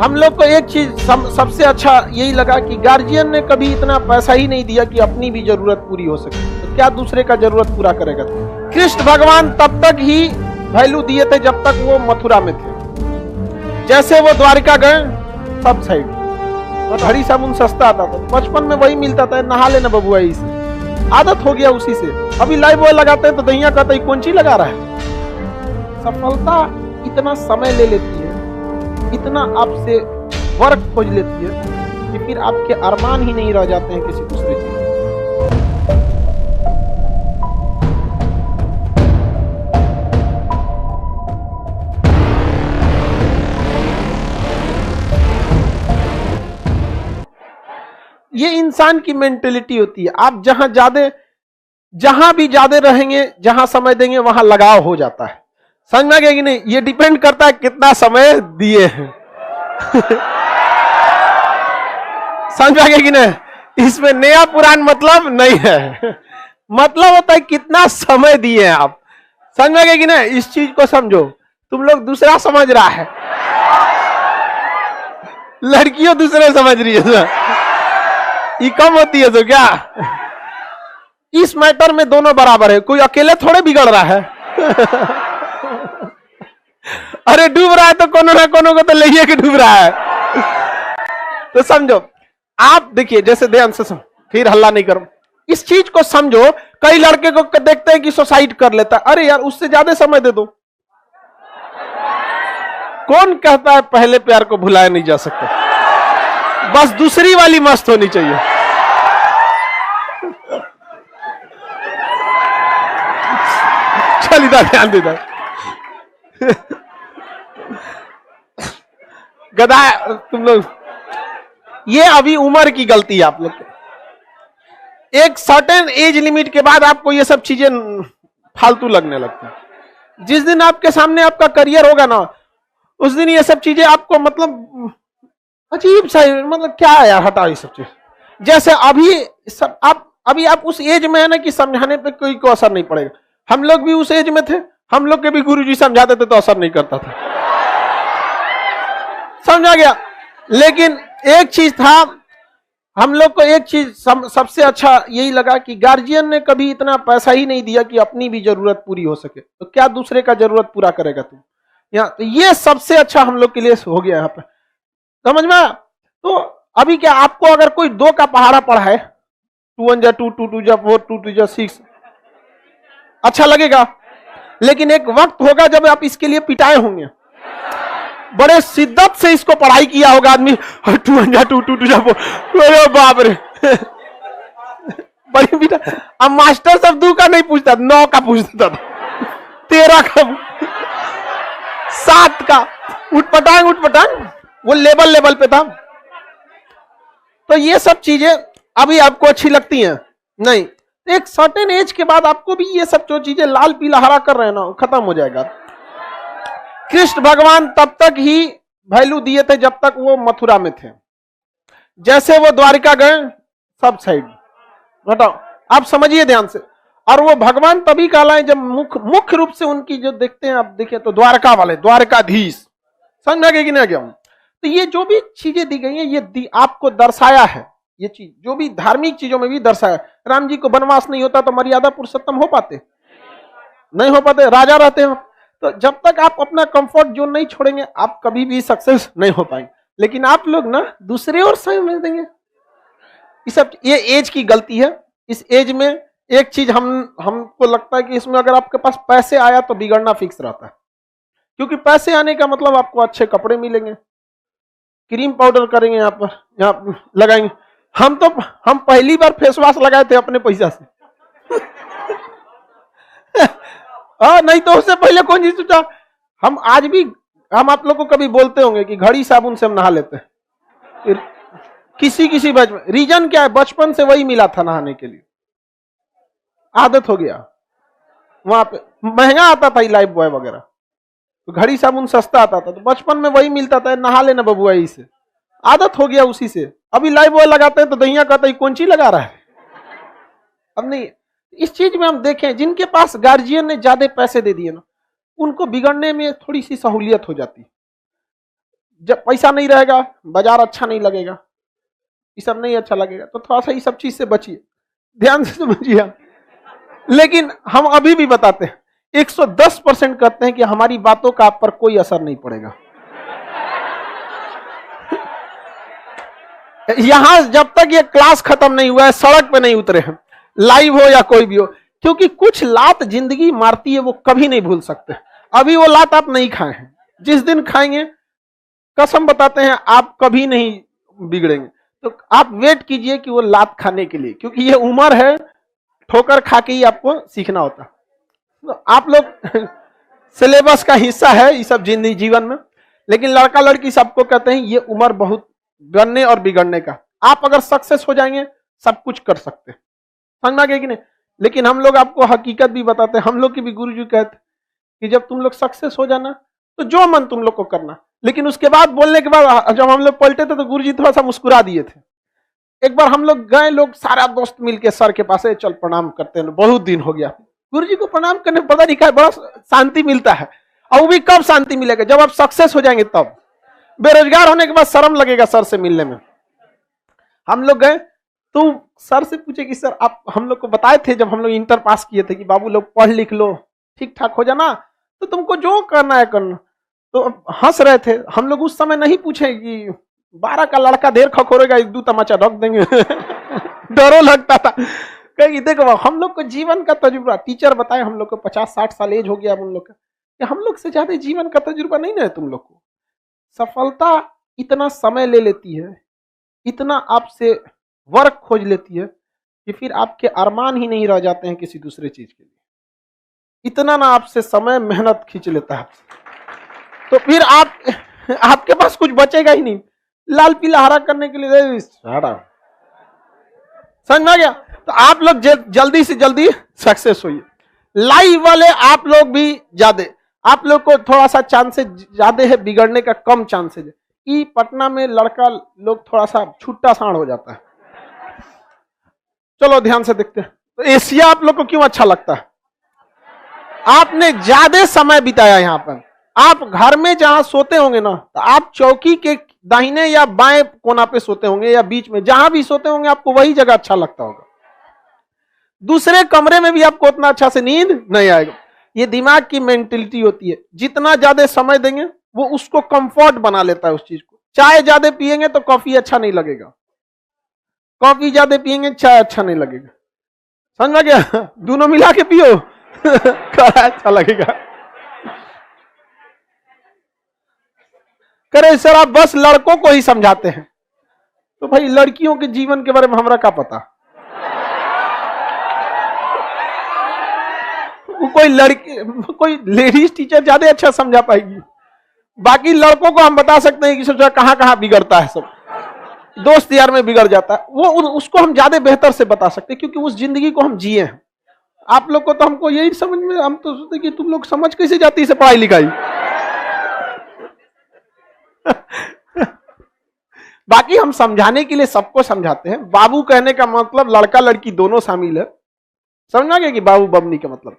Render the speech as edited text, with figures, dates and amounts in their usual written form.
हम लोग को एक चीज सबसे अच्छा यही लगा कि गार्जियन ने कभी इतना पैसा ही नहीं दिया कि अपनी भी जरूरत पूरी हो सके, तो क्या दूसरे का जरूरत पूरा करेगा। कृष्ण भगवान तब तक ही वैल्यू दिए थे जब तक वो मथुरा में थे। जैसे वो द्वारिका गए सब साइड और हरी साबुन सस्ता आता था, बचपन में वही मिलता था, नहा लेना बबुआ से आदत हो गया उसी से। अभी लाइव बॉय लगाते हैं तो दैया कहता है कौन ची लगा रहा है। सफलता इतना समय ले लेती है, इतना आपसे वर्क खोज लेती है कि फिर आपके अरमान ही नहीं रह जाते हैं किसी दूसरे चीज। ये इंसान की मेंटेलिटी होती है। आप जहां भी ज्यादा रहेंगे, जहां समय देंगे, वहां लगाव हो जाता है। समझ में आ गया कि नहीं? ये डिपेंड करता है कितना समय दिए हैं। समझ में आ गया कि नहीं? इसमें नया पुरान मतलब नहीं है, मतलब होता है कितना समय दिए हैं आप। समझ में आ गया कि नहीं? इस चीज को समझो। तुम लोग दूसरा समझ रहा है, लड़कियों दूसरे समझ रही है, ये कम होती है तो क्या? इस मैटर में दोनों बराबर है, कोई अकेले थोड़े बिगड़ रहा है। अरे डूब रहा है तो कोनो ना कोनो को तो लेके के डूब रहा है। तो समझो, आप देखिए, जैसे ध्यान से फिर हल्ला नहीं करो, इस चीज को समझो। कई लड़के को देखते हैं कि सुसाइड कर लेता है, अरे यार उससे ज्यादा समय दे दो। कौन कहता है पहले प्यार को भुलाया नहीं जा सकता? बस दूसरी वाली मस्त होनी चाहिए। चल इधर ध्यान देता गधा तुम लोग, ये अभी उम्र की गलती है आप लोग। एक सर्टेन एज लिमिट के बाद आपको ये सब चीजें फालतू लगने लगती है। जिस दिन आपके सामने आपका करियर होगा ना, उस दिन ये सब चीजें आपको मतलब अजीब सा, मतलब क्या है यार, हटाओ ये सब चीज। जैसे अभी आप उस एज में है ना कि समझाने पे कोई को असर नहीं पड़ेगा। हम लोग भी उस एज में थे, हम लोग के भी गुरुजी समझाते थे तो असर नहीं करता था। समझा गया? लेकिन एक चीज था, हम लोग को एक चीज सबसे अच्छा यही लगा कि गार्जियन ने कभी इतना पैसा ही नहीं दिया कि अपनी भी जरूरत पूरी हो सके, तो क्या दूसरे का जरूरत पूरा करेगा तुम। तो ये सबसे अच्छा हम लोग के लिए हो गया यहाँ पे। समझ में? तो अभी क्या, आपको अगर कोई 2 का पहाड़ा पढ़ाए, 2 1 जा 2 2 2 जा 4 2 2 जा 6, अच्छा लगेगा। लेकिन एक वक्त होगा जब आप इसके लिए पिटाए होंगे, बड़े शिद्दत से इसको पढ़ाई किया होगा आदमी, 2 1 जा 2 2 2 जा 4, अरे बाप रे। बड़ी पिटा। अब मास्टर सब 2 का नहीं पूछता, 9 का पूछता था, 13 का, 7 का, उठपटांग, वो लेवल पे था। तो ये सब चीजें अभी आपको अच्छी लगती हैं नहीं, एक सर्टेन एज के बाद आपको भी ये सब जो चीजें लाल पीला हरा कर रहे हैं ना, खत्म हो जाएगा। कृष्ण भगवान तब तक ही वैल्यू दिए थे जब तक वो मथुरा में थे। जैसे वो द्वारिका गए सब साइड हटाओ, आप समझिए ध्यान से। और वो भगवान तभी कहलाए जब मुख्य रूप से उनकी जो देखते हैं आप, देखिए तो द्वारका वाले, द्वारकाधीश। समझ में गया कि नहीं गया? तो ये जो भी चीजें दी गई हैं, ये आपको दर्शाया है। ये चीज जो भी धार्मिक चीजों में भी दर्शाया। राम जी को वनवास नहीं होता तो मर्यादा पुरुषोत्तम हो पाते? नहीं हो पाते, राजा रहते हैं। तो जब तक आप अपना कंफर्ट जोन नहीं छोड़ेंगे, आप कभी भी सक्सेस नहीं हो पाएंगे। लेकिन आप लोग ना दूसरे और समझ देंगे। ये एज की गलती है। इस एज में एक चीज हमको लगता है कि इसमें अगर आपके पास पैसे आया तो बिगड़ना फिक्स रहता है। क्योंकि पैसे आने का मतलब आपको अच्छे कपड़े मिलेंगे, क्रीम पाउडर करेंगे, यहाँ लगाएंगे। हम पहली बार फेस वॉश लगाए थे अपने पैसा से। नहीं तो उससे पहले कौन चीज सोचा। हम आज भी, हम आप लोग को कभी बोलते होंगे कि घड़ी साबुन से हम नहा लेते हैं। किसी बचपन, रीजन क्या है, बचपन से वही मिला था नहाने के लिए, आदत हो गया। वहां पे महंगा आता था लाइफ बॉय वगैरह, तो घड़ी साबुन सस्ता आता था, तो बचपन में वही मिलता था, नहा लेना बबुआ से, आदत हो गया उसी से। अभी लाइफ बॉय लगाते हैं तो दैया कहता है कौन ची लगा रहा है। अब नहीं, इस चीज में हम देखें, जिनके पास गार्जियन ने ज्यादा पैसे दे दिए ना, उनको बिगड़ने में थोड़ी सी सहूलियत हो जाती है। जब पैसा नहीं रहेगा, बाजार अच्छा नहीं लगेगा, ये सब नहीं अच्छा लगेगा, तो थोड़ा सा ये सब चीज से बचिए, ध्यान से समझिए आप। लेकिन हम अभी भी बताते हैं, 110% कहते हैं कि हमारी बातों का आप पर कोई असर नहीं पड़ेगा। यहां जब तक ये क्लास खत्म नहीं हुआ है, सड़क पे नहीं उतरे हैं, लाइव हो या कोई भी हो, क्योंकि कुछ लात जिंदगी मारती है, वो कभी नहीं भूल सकते। अभी वो लात आप नहीं खाए हैं, जिस दिन खाएंगे कसम बताते हैं आप कभी नहीं बिगड़ेंगे। तो आप वेट कीजिए कि वो लात खाने के लिए, क्योंकि ये उम्र है, ठोकर खा के ही आपको सीखना होता। तो आप लोग सिलेबस का हिस्सा है ये सब जिंदगी जीवन में, लेकिन लड़का लड़की सबको कहते हैं ये उम्र बहुत बनने और बिगड़ने का। आप अगर सक्सेस हो जाएंगे सब कुछ कर सकते हैं, समझ में आ गया कि नहीं। लेकिन हम लोग आपको हकीकत भी बताते हैं, हम लोग की भी गुरु जी कहते कि जब तुम लोग सक्सेस हो जाना तो जो मन तुम लोग को करना। लेकिन उसके बाद बोलने के बाद जब हम लोग पलटे थे तो गुरु जी थोड़ा सा मुस्कुरा दिए थे। एक बार हम लोग गए, लोग सारा दोस्त मिलके सर के पास, चल प्रणाम करते हैं, बहुत दिन हो गया। गुरु जी को प्रणाम करने पता नहीं क्या बड़ा शांति मिलता है। और वो भी कब शांति मिलेगा, जब आप सक्सेस हो जाएंगे तब। बेरोजगार होने के बाद शर्म लगेगा सर से मिलने में। हम लोग गए तो सर से पूछे कि सर आप हम लोग को बताए थे जब हम लोग इंटर पास किए थे कि बाबू लोग पढ़ लिख लो, ठीक ठाक हो जाना, तो तुमको जो करना है करना। तो हंस रहे थे। हम लोग उस समय नहीं पूछे कि 12 का लड़का देर खखोरेगा, 1-2 तमाचा रख देंगे। डरो लगता था। कहीं देखो हम लोग को जीवन का तजुर्बा, टीचर बताए हम लोग को 50-60 साल एज हो गया अब उन लोग का, हम लोग से ज्यादा जीवन का तजुर्बा नहीं ना है तुम लोग को। सफलता इतना समय ले लेती है, इतना आपसे वर्क खोज लेती है कि फिर आपके अरमान ही नहीं रह जाते हैं किसी दूसरे चीज के लिए। इतना ना आपसे समय मेहनत खींच लेता है, तो फिर आपके पास कुछ बचेगा ही नहीं लाल पीला हरा करने के लिए। समझ में आ गया। तो आप लोग जल्दी से जल्दी सक्सेस होइए। लाइव वाले आप लोग भी ज्यादा, आप लोग को थोड़ा सा चांसेस ज्यादा है बिगड़ने का, कम चांसेस है। ई पटना में लड़का लोग थोड़ा सा छुट्टा साण हो जाता है। चलो ध्यान से देखते हैं। तो एशिया आप लोग को क्यों अच्छा लगता है? आपने ज्यादा समय बिताया यहाँ पर। आप घर में जहां सोते होंगे ना, तो आप चौकी के दाहिने या बाएं कोना पे सोते होंगे या बीच में, जहां भी सोते होंगे आपको वही जगह अच्छा लगता होगा। दूसरे कमरे में भी आपको उतना अच्छा से नींद नहीं आएगा। ये दिमाग की मेंटेलिटी होती है, जितना ज्यादा समय देंगे वो उसको कंफर्ट बना लेता है उस चीज को। चाय ज्यादा पिएंगे तो कॉफी अच्छा नहीं लगेगा, कॉफी ज्यादा पिएंगे चाय अच्छा नहीं लगेगा। समझ में गया? दोनों मिला के पियो अच्छा लगेगा। करे सर आप बस लड़कों को ही समझाते हैं, तो भाई लड़कियों के जीवन के बारे में हमरा क्या पता। कोई लड़की, कोई लेडीज टीचर ज्यादा अच्छा समझा पाएगी। बाकी लड़कों को हम बता सकते हैं कि सब कहां कहां बिगड़ता है, सब दोस्त यार में बिगड़ जाता है, वो उसको हम ज्यादा बेहतर से बता सकते हैं, क्योंकि उस जिंदगी को हम जिए हैं। आप लोग को तो हमको यही समझ में, हम तो सोचते कि तुम लोग समझ कैसे जाती है पढ़ाई लिखाई। बाकी हम समझाने के लिए सबको समझाते हैं। बाबू कहने का मतलब लड़का लड़की दोनों शामिल है। समझना गया कि बाबू बमनी का मतलब